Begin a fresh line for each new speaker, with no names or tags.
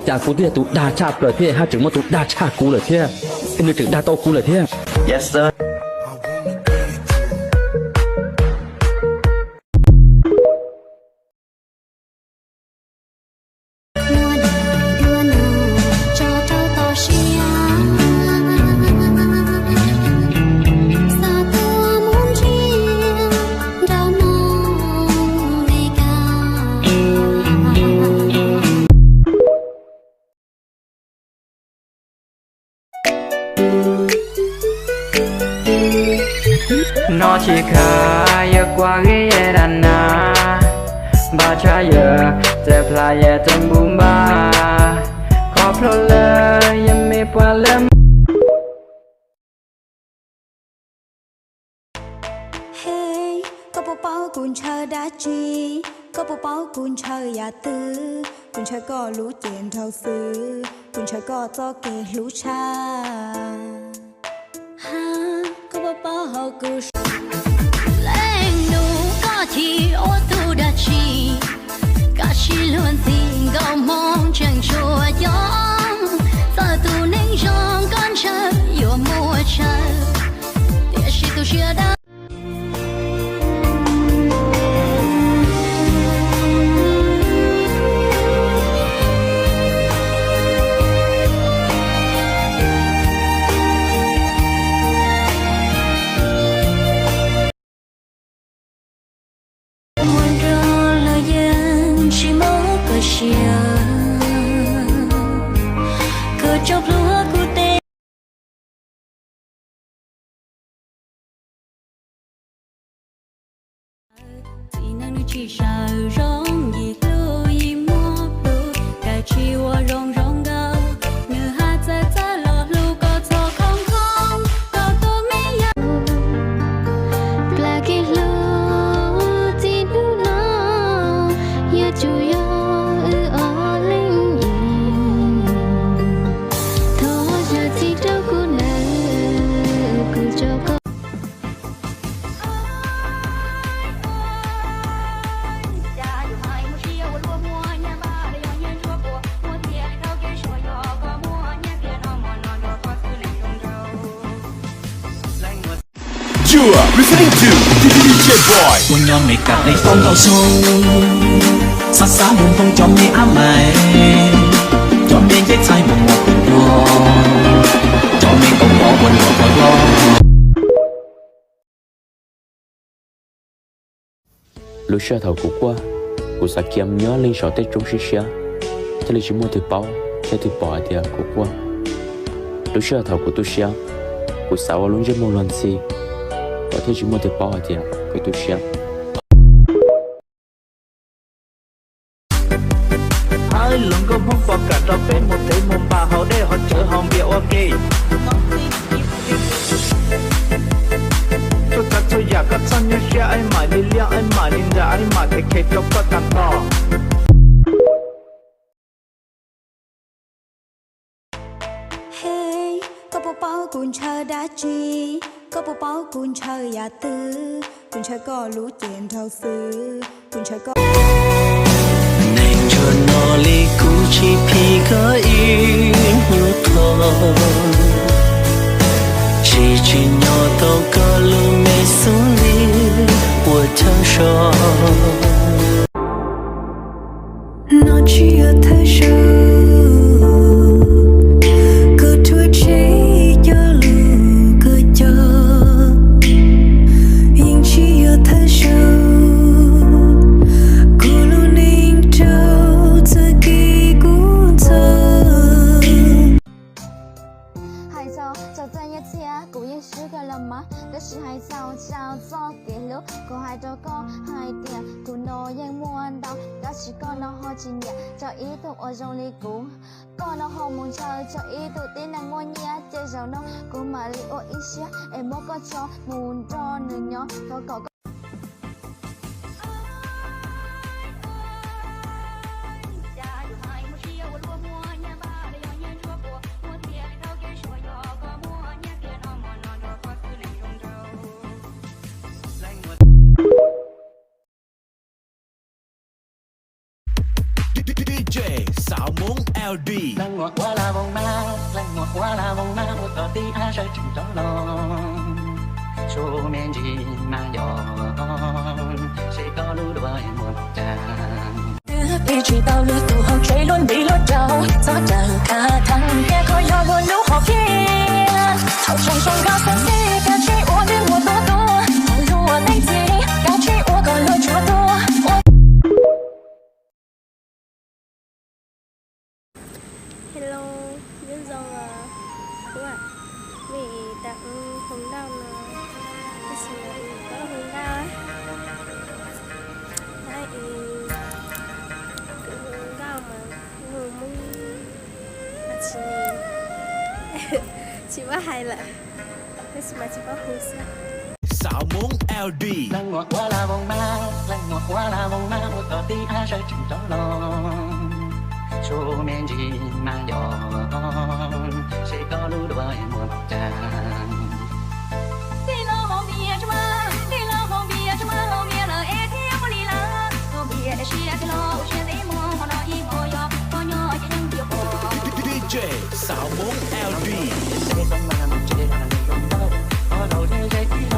chả cú thì tụ đa cha rồi thế hai chữ mà tụ đa cha cú rồi thế em được chữ đa to cú rồi thế.
Yes sir.
Nó chỉ khá yêu qua ghế đàn na ba cha yêu đẹp là yêu trong bùm ba khó phô lơ yếm mê qua lơ.
Hey, có bộ bao cuốn chờ đã chi, có bộ bao cuốn chờ ya tư, cuốn chờ có lũ tiền thâu sư, cuốn chờ có to kê lũ cha. Ha, có bộ bao hậu cuốn
lên nụ có thì ô tu đã chi, cả chi luôn tình gạo mong chẳng chua giông, giờ tu nên trong con chờ yêu mua chờ, tiếc chỉ tu chưa đã. Chỉ sợ rong gì lui mua bự cái chiều rong rong gao nửa hạt trái trái lọ lu có cho không không có tôi mấy ya black lu tin lu nó ya chu yo ở linh thôi giờ chỉ đâu cũng nỡ cứ cho con.
You are listening to DJ Boy.
Quân nhóm mày cắt lấy phong cầu sông, sát sát buồn phong cho mày ám mày, cho mày cái tay buồn ngọt buồn lo, cho mày công ngõ buồn ngọt buồn lo.
Lúc xưa thầu cũ qua, cũ sa kiếm nhớ lên sọ tết trung xí xía, thế là chỉ mua từ bao, thế từ bỏ thì cũ qua. Lúc xưa thầu cũ tu xía, cũ sa vào luôn chỉ mua lần xí. Có thể chỉ mua từ bao thì cái túi xếp.
Hai lần có mong vào cả tao bên một thế một bà họ để họ chở hòm bia ok. Tôi chắc tôiอยากก็ฉันยังเชื่อไอ้หมายลิเลียไอ้หมายลินดาไอ้หมายเทคก็ก็ตัดต่อ
Hey, có bộ bao cuốn chờ đã chi, có bộ bao cuốn chờ ya tư, cuốn chờ có lũ tiền thâu sư, cuốn chờ có.
Nên cho nó li cú chi phi có yên như thôi, chỉ nhỏ tao có lu mê xuống đi, của thằng gió. Nó chỉ ở thế giới.
Cho ý tục ở trong ly cũ con nó không muốn chơi cho ý tụ tin là ngôi nhà chơi giàu nó cô mà li ô ý xía em muốn có cho muốn cho nửa nhỏ có cậu.
DJ Xạo Muốn LD
冷我我啦梦妈，冷我啦梦妈，我到底爱谁真着lòng。出面前嘛哟，谁có lũ đuôi một tràng。
被追到了渡后追轮被落掉，早着卡糖也可要我路好偏，好冲冲高三四，感觉我对我多多，好路我内急，感觉我高了这么多。
Hello, biết rồi à? Đúng ạ. Vì tặng hồng đào mà cái gì mà có hồng đào ấy. Đấy, cái hồng đào mà người mông là chỉ có hai lần. Cái gì mà chỉ có hồng sao?
สาวมง LD
冷我我啦梦妈，冷我啦梦妈，我到底爱谁真着lòng。出面前嘛哟，谁có lũ đuôi một tràng。
地老后面什么？地老后面什么？后面了一天我离了，后面的是地老，是地梦，我老一模样，我鸟也能丢过。
DJ สาวมง LD
谁跟妈妈谁让你拥抱？我老天谁知道？